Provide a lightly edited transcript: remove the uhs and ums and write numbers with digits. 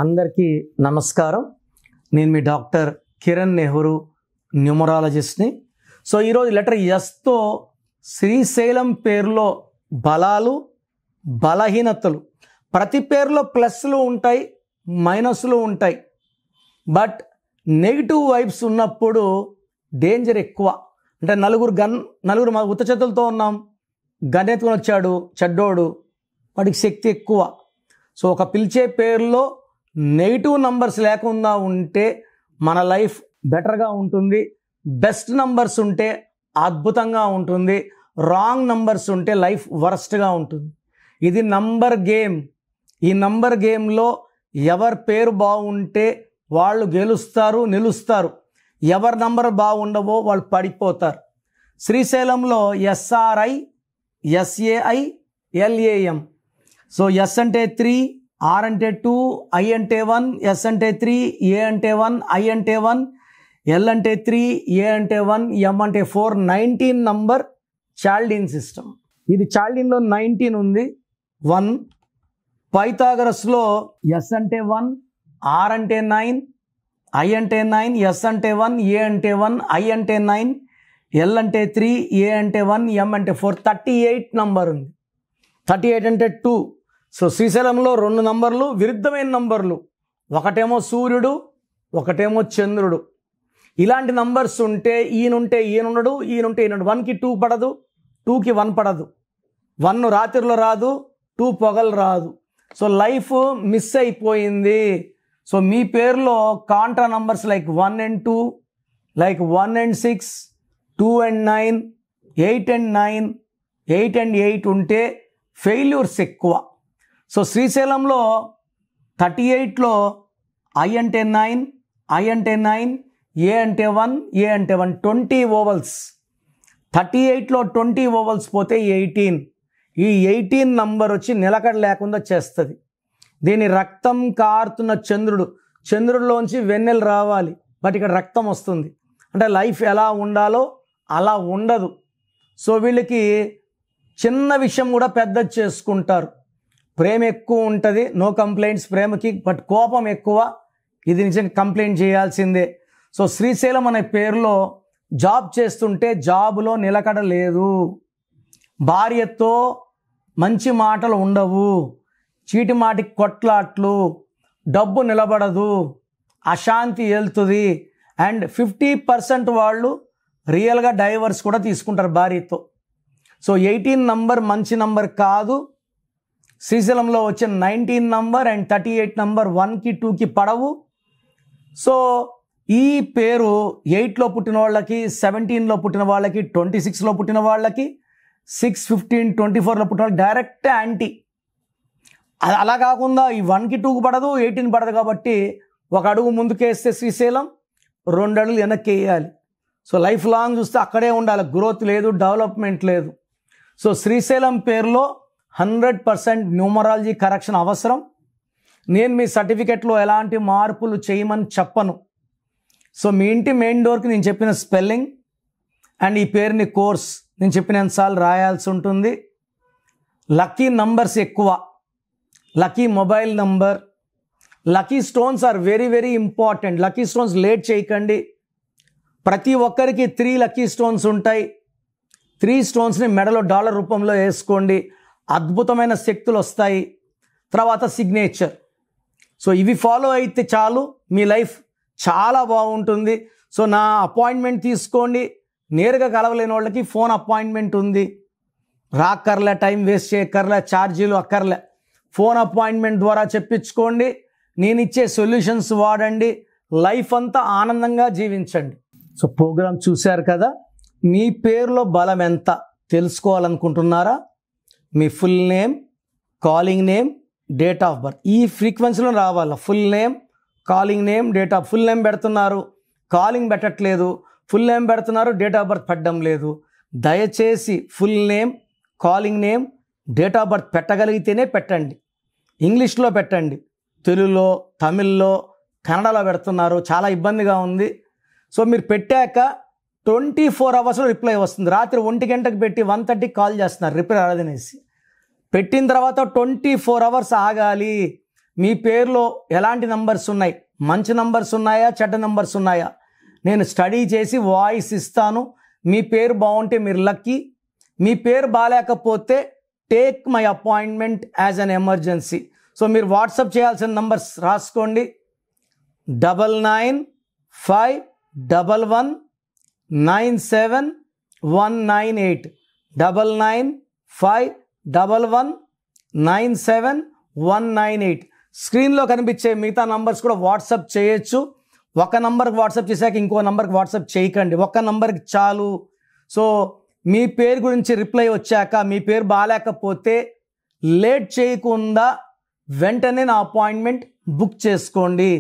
అందరికీ నమస్కారం. నేను మీ డాక్టర్ కిరణ్ నెహ్రూ, న్యూమరాలజిస్ట్ని. సో ఈరోజు లెటర్ ఎస్తో శ్రీశైలం పేరులో బలాలు, బలహీనతలు, ప్రతి పేరులో ప్లస్లు ఉంటాయి, మైనస్లు ఉంటాయి. బట్ నెగిటివ్ వైబ్స్ ఉన్నప్పుడు డేంజర్ ఎక్కువ. అంటే నలుగురు మా ఉత్త చేతులతో ఉన్నాం, గన్ ఎత్తుకొని వచ్చాడు చెడ్డోడు, వాడికి శక్తి ఎక్కువ. సో ఒక పిలిచే పేరులో నెగిటివ్ నంబర్స్ లేకుండా ఉంటే మన లైఫ్ బెటర్గా ఉంటుంది. బెస్ట్ నంబర్స్ ఉంటే అద్భుతంగా ఉంటుంది. రాంగ్ నంబర్స్ ఉంటే లైఫ్ వరస్ట్గా ఉంటుంది. ఇది నంబర్ గేమ్. ఈ నంబర్ గేమ్లో ఎవరి పేరు బాగుంటే వాళ్ళు గెలుస్తారు, నిలుస్తారు. ఎవరి నంబర్ బాగుండవో వాళ్ళు పడిపోతారు. శ్రీశైలంలో SRI, SAI, LAM. So S అంటే 3, ఆర్ అంటే 2, ఐ అంటే 1, ఎస్ అంటే 3, ఏ అంటే 1, ఐ అంటే 1, ఎల్ అంటే 3, ఏ అంటే 1, ఎం అంటే 4. 19 నంబర్ చాల్డీన్ సిస్టమ్. ఇది చాల్డీన్లో 19 ఉంది. 1 పైథాగరస్లో ఎస్ అంటే 1, ఆర్ అంటే 9, ఐ అంటే 9, ఎస్ అంటే 1, ఏ అంటే 1, ఐ అంటే 9, ఎల్ అంటే 3, ఏ అంటే 1, ఎం అంటే 4. 38 నంబర్ ఉంది. 38 అంటే 2. సో శ్రీశైలంలో 2 నంబర్లు విరుద్ధమైన నంబర్లు. ఒకటేమో సూర్యుడు, ఒకటేమో చంద్రుడు. ఇలాంటి నంబర్స్ ఉంటే ఈయనుంటే ఈయనుండడు, ఈయనుంటే ఈయనుండడు. 1కి 2 పడదు, 2కి 1 పడదు. 1 రాత్రిలో రాదు, 2 పొగలు రాదు. సో లైఫ్ మిస్ అయిపోయింది. సో మీ పేరులో Contra numbers like 1 and 2, like 1 and 6, 2 and 9, 8 and 9, 8 and 8 ఉంటే ఫెయిల్యూర్స్ ఎక్కువ. సో శ్రీశైలంలో 38లో ఐ అంటే 9, ఐ అంటే 9, ఏ అంటే 1, ఏ అంటే 1. 20 ఓవల్స్. 38లో 20 ఓవల్స్ పోతే 18. ఈ 18 నంబర్ వచ్చి నిలకడ లేకుండా చేస్తుంది. దీని రక్తం కారుతున్న చంద్రుడిలోంచి వెన్నెలు రావాలి, బట్ ఇక్కడ రక్తం వస్తుంది. అంటే లైఫ్ ఎలా ఉండాలో అలా ఉండదు. సో వీళ్ళకి చిన్న విషయం కూడా పెద్దది చేసుకుంటారు. ప్రేమ ఎక్కువ ఉంటుంది, నో కంప్లైంట్స్ ప్రేమకి. బట్ కోపం ఎక్కువ, ఇది నిజంగా కంప్లైంట్ చేయాల్సిందే. సో శ్రీశైలం అనే పేరులో జాబ్ చేస్తుంటే జాబులో నిలకడ లేదు. భార్యతో మంచి మాటలు ఉండవు, చీటి మాటికి కొట్లాట్లు, డబ్బు నిలబడదు, అశాంతి వెళ్తుంది. అండ్ 50% వాళ్ళు రియల్గా డైవర్స్ కూడా తీసుకుంటారు భార్యతో. సో 18 నంబర్ మంచి నంబర్ కాదు. శ్రీశైలంలో వచ్చిన 19 నంబర్ అండ్ 38 నంబర్ 1కి 2కి పడవు. సో ఈ పేరు 8లో పుట్టిన వాళ్ళకి, 17లో పుట్టిన వాళ్ళకి, 26లో పుట్టిన వాళ్ళకి, 6, 15, 24లో పుట్టిన వాళ్ళకి డైరెక్ట్ యాంటీ. అలా కాకుండా ఈ 1కి 2కి పడదు, 18 పడదు. కాబట్టి ఒక అడుగు ముందుకేస్తే శ్రీశైలం, 2 అడుగులు వెనక్కి వేయాలి. సో లైఫ్ లాంగ్ చూస్తే అక్కడే ఉండాలి. గ్రోత్ లేదు, డెవలప్మెంట్ లేదు. సో శ్రీశైలం పేరులో 100% న్యూమరాలజీ కరెక్షన్ అవసరం. నేను మీ సర్టిఫికెట్లో ఎలాంటి మార్పులు చేయమని చెప్పను. సో మీ ఇంటి మెయిన్ డోర్కి నేను చెప్పిన స్పెల్లింగ్ అండ్ ఈ పేరుని కోర్స్ నేను చెప్పినంతసార్లు రాయాల్సి ఉంటుంది. లక్కీ నంబర్స్ ఎక్కువ, lucky mobile number, lucky stones are very very important. Lucky stones late చేయకండి. ప్రతి ఒక్కరికి 3 లక్కీ స్టోన్స్ ఉంటాయి. 3 స్టోన్స్ని మెడలో డాలర్ రూపంలో వేసుకోండి, అద్భుతమైన శక్తులు వస్తాయి. తర్వాత సిగ్నేచర్. సో ఇవి ఫాలో అయితే చాలు, మీ లైఫ్ చాలా బాగుంటుంది. సో నా అపాయింట్మెంట్ తీసుకోండి. నేరుగా కలవలేని వాళ్ళకి ఫోన్ అపాయింట్మెంట్ ఉంది. రాక్కర్లే, టైం వేస్ట్ చేయక్కర్లే, ఛార్జీలు అక్కర్లే. ఫోన్ అపాయింట్మెంట్ ద్వారా చెప్పించుకోండి. నేను ఇచ్చే సొల్యూషన్స్ వాడండి. లైఫ్ అంతా ఆనందంగా జీవించండి. సో ప్రోగ్రామ్ చూశారు కదా. మీ పేరులో బలం ఎంత తెలుసుకోవాలనుకుంటున్నారా? మీ full name, calling name, date of birth ఈ ఫ్రీక్వెన్సీలో రావాలి. Full name, calling name, date of. Full name పెడుతున్నారు, కాలింగ్ పెట్టట్లేదు. ఫుల్ నేమ్ పెడుతున్నారు, డేట్ ఆఫ్ బర్త్ పెట్టడం లేదు. దయచేసి full name, calling name, date of birth పెట్టగలిగితేనే పెట్టండి. ఇంగ్లీష్లో పెట్టండి. తెలుగులో, తమిళ్లో, కన్నడలో పెడుతున్నారు, చాలా ఇబ్బందిగా ఉంది. సో మీరు పెట్టాక 24 అవర్స్లో రిప్లై వస్తుంది. రాత్రి 1 గంటకు పెట్టి 1:30కి కాల్ చేస్తున్నారు రిప్లై రాదనేసి. పెట్టిన తర్వాత 24 అవర్స్ ఆగాలి. మీ పేరులో ఎలాంటి నంబర్స్ ఉన్నాయి, మంచి నంబర్స్ ఉన్నాయా, చెడ్డ నంబర్స్ ఉన్నాయా, నేను స్టడీ చేసి వాయిస్ ఇస్తాను. మీ పేరు బాగుంటే మీరు లక్కీ, మీ పేరు బాగాలేకపోతే take my appointment as an emergency. So మీరు వాట్సాప్ చేయాల్సిన నంబర్స్ రాసుకోండి. 9951197198 9951197198. స్క్రీన్లో కనిపించే మిగతా నంబర్స్ కూడా వాట్సాప్ చేయొచ్చు. ఒక నంబర్కి వాట్సాప్ చేశాక ఇంకో నంబర్కి వాట్సాప్ చేయకండి, ఒక నంబర్కి చాలు. సో మీ పేరు గురించి రిప్లై వచ్చాక మీ పేరు బాగాలేకపోతే లేట్ చేయకుండా వెంటనే నా అపాయింట్మెంట్ బుక్ చేసుకోండి.